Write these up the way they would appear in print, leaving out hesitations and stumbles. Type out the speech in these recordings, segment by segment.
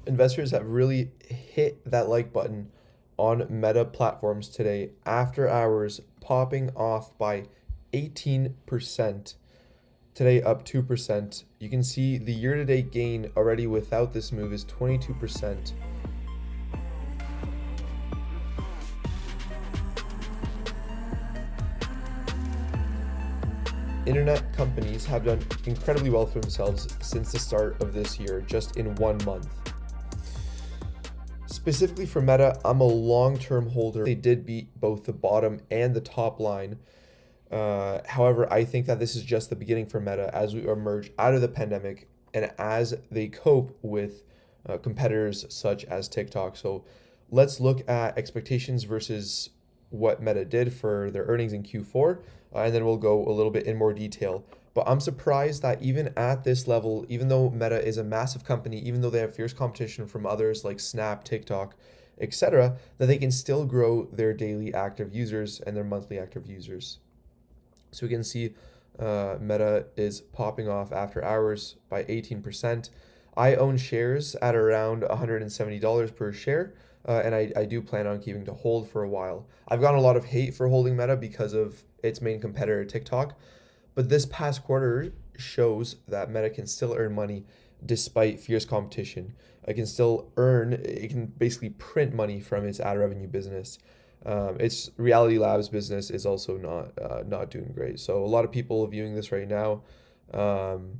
investors have really hit that like button on Meta platforms today after hours, popping off by 18%. Today up 2%. You can see the year-to-date gain already without this move is 22%. Internet companies have done incredibly well for themselves since the start of this year, just in 1 month. Specifically for Meta, I'm a long-term holder. They did beat both the bottom and the top line. However, I think that this is just the beginning for Meta as we emerge out of the pandemic and as they cope with competitors such as TikTok. So let's look at expectations versus what Meta did for their earnings in Q4, and then we'll go a little bit in more detail. But I'm surprised that even at this level, even though Meta is a massive company, even though they have fierce competition from others like Snap, TikTok, etc., that they can still grow their daily active users and their monthly active users. So we can see Meta is popping off after hours by 18%. I own shares at around $170 per share, and I do plan on keeping to hold for a while. I've gotten a lot of hate for holding Meta because of its main competitor, TikTok, but this past quarter shows that Meta can still earn money despite fierce competition. It can basically print money from its ad revenue business. Its Reality Labs business is also not doing great. So a lot of people viewing this right now. Some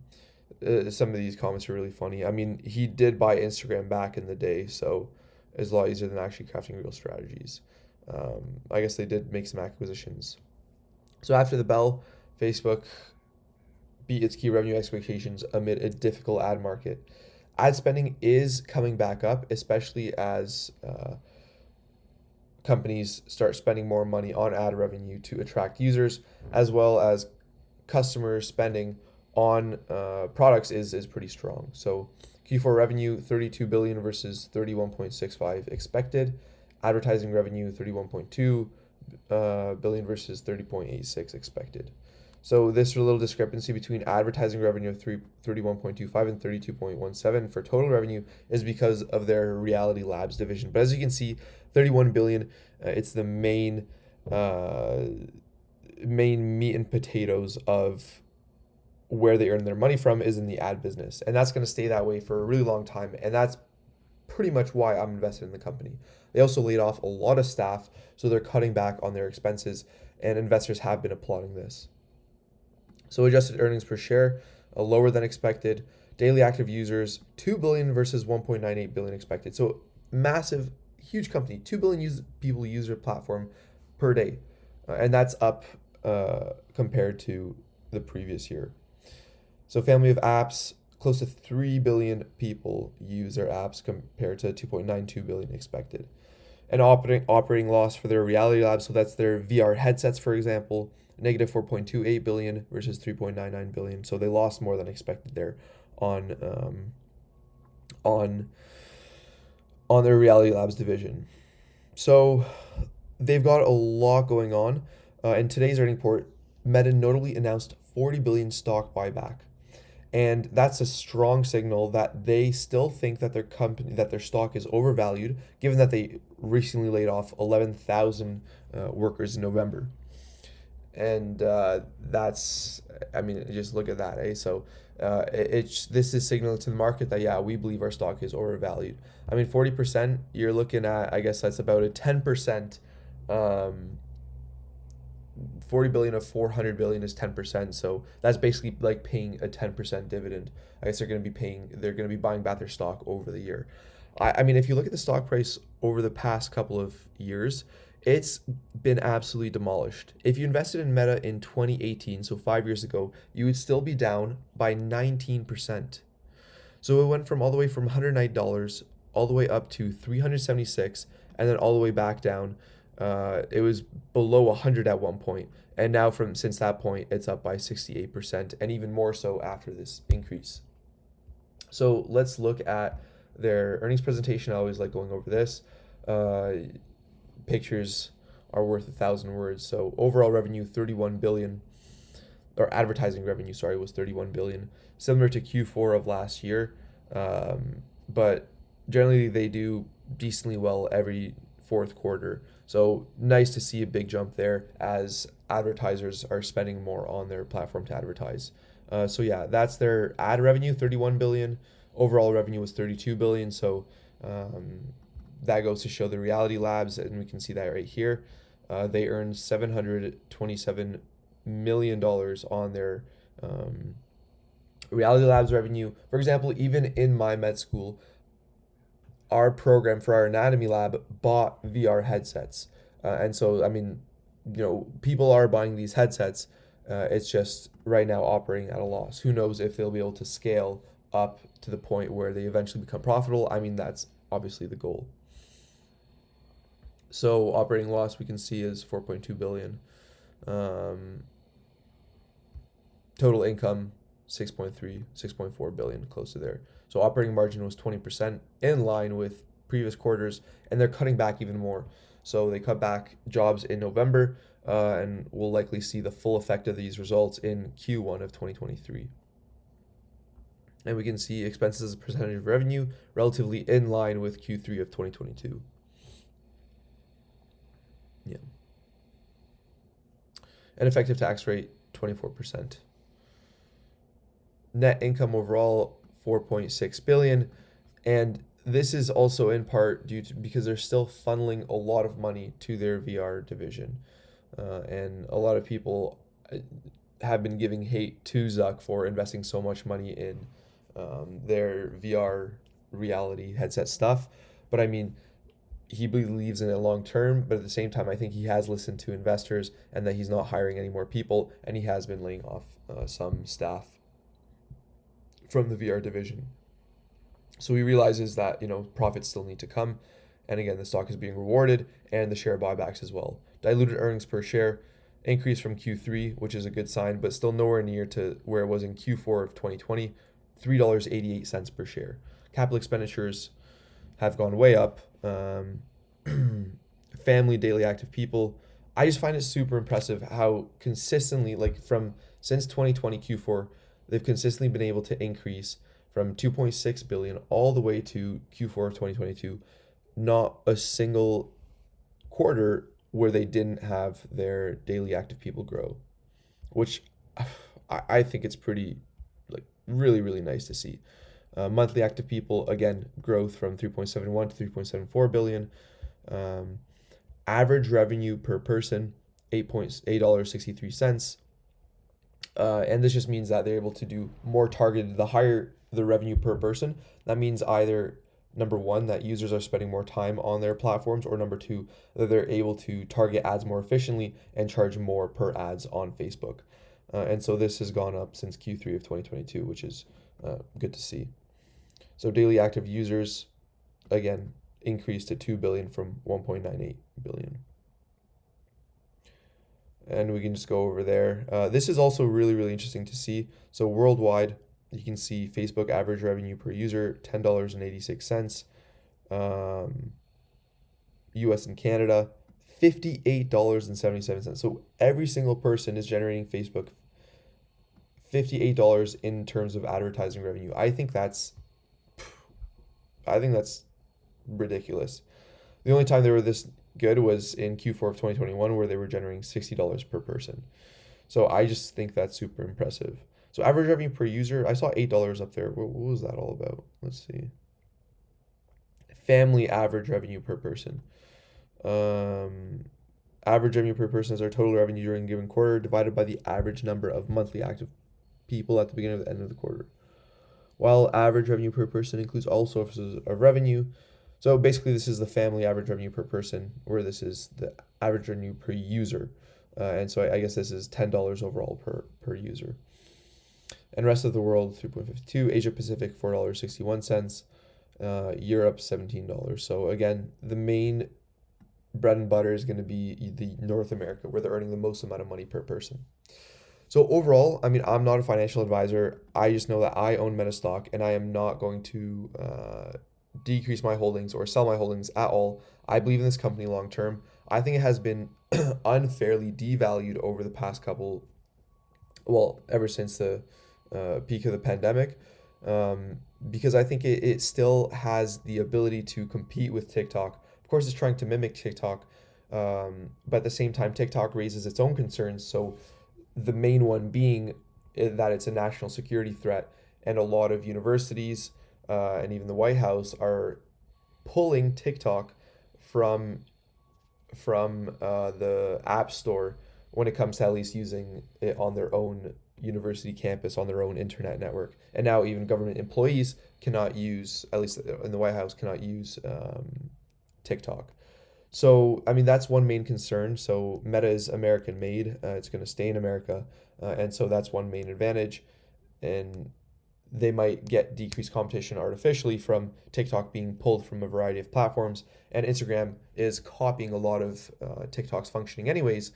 of these comments are really funny. I mean, he did buy Instagram back in the day, so it's a lot easier than actually crafting real strategies. I guess they did make some acquisitions. So after the bell, Facebook beat its key revenue expectations amid a difficult ad market. Ad spending is coming back up, especially as companies start spending more money on ad revenue to attract users, as well as customers spending on products is pretty strong. So Q4 revenue 32 billion versus 31.65 expected. Advertising revenue 31.2 billion versus 30.86 expected. So this little discrepancy between advertising revenue of 31.25 and 32.17 for total revenue is because of their Reality Labs division. But as you can see, 31 billion, it's the main meat and potatoes of where they earn their money from is in the ad business. And that's going to stay that way for a really long time. And that's pretty much why I'm invested in the company. They also laid off a lot of staff, so they're cutting back on their expenses, and investors have been applauding this. So adjusted earnings per share, lower than expected. Daily active users, 2 billion versus 1.98 billion expected. So massive, huge company, 2 billion people use their platform per day. And that's up compared to the previous year. So family of apps, close to 3 billion people use their apps compared to 2.92 billion expected. And operating loss for their Reality Labs, so that's their VR headsets, for example, negative 4.28 billion versus 3.99 billion. So they lost more than expected there on their Reality Labs division. So they've got a lot going on. In today's earnings report, Meta notably announced 40 billion stock buyback. And that's a strong signal that they still think that their stock is overvalued, given that they recently laid off 11,000 workers in November. And just look at that, eh? So this is signaling to the market that, yeah, we believe our stock is overvalued. I mean, 40%, you're looking at, I guess that's about a 10%. 40 billion of 400 billion is 10%, so that's basically like paying a 10% dividend. I guess they're going to be buying back their stock over the year. I mean, if you look at the stock price over the past couple of years, it's been absolutely demolished. If you invested in Meta in 2018, so 5 years ago, you would still be down by 19%. So it went from all the way from $109 all the way up to 376, and then all the way back down. It was below 100 at one point, and now since that point, it's up by 68%, and even more so after this increase. So let's look at their earnings presentation. I always like going over this. Pictures are worth 1,000 words. So overall revenue 31 billion, or advertising revenue, sorry, was 31 billion, similar to Q4 of last year. But generally they do decently well every fourth quarter. So nice to see a big jump there as advertisers are spending more on their platform to advertise. So yeah, that's their ad revenue, 31 billion. Overall revenue was 32 billion. So um, that goes to show the Reality Labs, and we can see that right here. They earned $727 million on their Reality Labs revenue. For example, even in my med school, our program for our anatomy lab bought VR headsets. And so, I mean, people are buying these headsets. It's just right now operating at a loss. Who knows if they'll be able to scale up to the point where they eventually become profitable? I mean, that's obviously the goal. So operating loss we can see is 4.2 billion. Um, Total income 6.3, 6.4 billion, close to there. So operating margin was 20%, in line with previous quarters, and they're cutting back even more. So they cut back jobs in November, and we'll likely see the full effect of these results in Q1 of 2023. And we can see expenses as a percentage of revenue relatively in line with Q3 of 2022. Yeah. And effective tax rate 24%. Net income overall 4.6 billion, and this is also in part due to because they're still funneling a lot of money to their VR division, and a lot of people have been giving hate to Zuck for investing so much money in their VR reality headset stuff. But I mean, he believes in it long term, but at the same time, I think he has listened to investors and that he's not hiring any more people, and he has been laying off some staff from the VR division. So he realizes that profits still need to come, and again the stock is being rewarded, and the share buybacks as well. Diluted earnings per share increased from Q3, which is a good sign, but still nowhere near to where it was in Q4 of 2020, $3.88 per share. Capital expenditures have gone way up. Family daily active people. I just find it super impressive how consistently, like from since 2020 Q4, they've consistently been able to increase from 2.6 billion all the way to Q4 of 2022. Not a single quarter where they didn't have their daily active people grow, which I think it's pretty, like, really, really nice to see. Monthly active people, again, growth from 3.71 to 3.74 billion. Um, Average revenue per person, $8.63. And this just means that they're able to do more targeted. The higher the revenue per person, that means either number one, that users are spending more time on their platforms, or number two, that they're able to target ads more efficiently and charge more per ads on Facebook. And so this has gone up since Q3 of 2022, which is good to see. So daily active users, again, increased to 2 billion from 1.98 billion. And we can just go over there. This is also really, really interesting to see. So worldwide, you can see Facebook average revenue per user, $10.86. US and Canada, $58.77. So every single person is generating Facebook $58 in terms of advertising revenue. I think that's ridiculous. The only time they were this good was in Q4 of 2021, where they were generating $60 per person. So I just think that's super impressive. So average revenue per user, I saw $8 up there. What was that all about? Let's see. Family average revenue per person. Average revenue per person is our total revenue during a given quarter divided by the average number of monthly active people at the beginning of the end of the quarter. While average revenue per person includes all sources of revenue. So basically, this is the family average revenue per person, where this is the average revenue per user. And so I guess this is $10 overall per user. And rest of the world, 3.52. Asia Pacific, $4.61. Europe, $17. So again, the main bread and butter is going to be the North America, where they're earning the most amount of money per person. So overall, I mean, I'm not a financial advisor. I just know that I own Meta stock, and I am not going to decrease my holdings or sell my holdings at all. I believe in this company long term. I think it has been unfairly devalued over the past ever since the peak of the pandemic. um, because I think it still has the ability to compete with TikTok. Of course, it's trying to mimic TikTok, but at the same time, TikTok raises its own concerns. So the main one being that it's a national security threat, and a lot of universities and even the White House are pulling TikTok from the App Store when it comes to at least using it on their own university campus, on their own internet network. And now even government employees cannot use, at least in the White House, cannot use TikTok. So, I mean, that's one main concern. So, Meta is American made. It's going to stay in America. And so that's one main advantage. And they might get decreased competition artificially from TikTok being pulled from a variety of platforms. And Instagram is copying a lot of TikTok's functioning, anyways.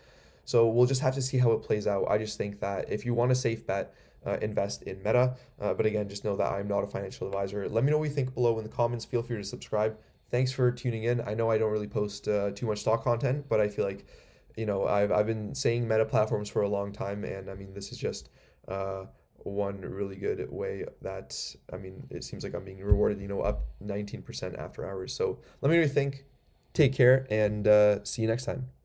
So we'll just have to see how it plays out. I just think that if you want a safe bet, invest in Meta. But again, just know that I'm not a financial advisor. Let me know what you think below in the comments. Feel free to subscribe. Thanks for tuning in. I know I don't really post too much stock content, but I feel like, I've been saying Meta platforms for a long time, and I mean, this is just one really good way that, I mean, it seems like I'm being rewarded, up 19% after hours. So let me know what you think. Take care, and see you next time.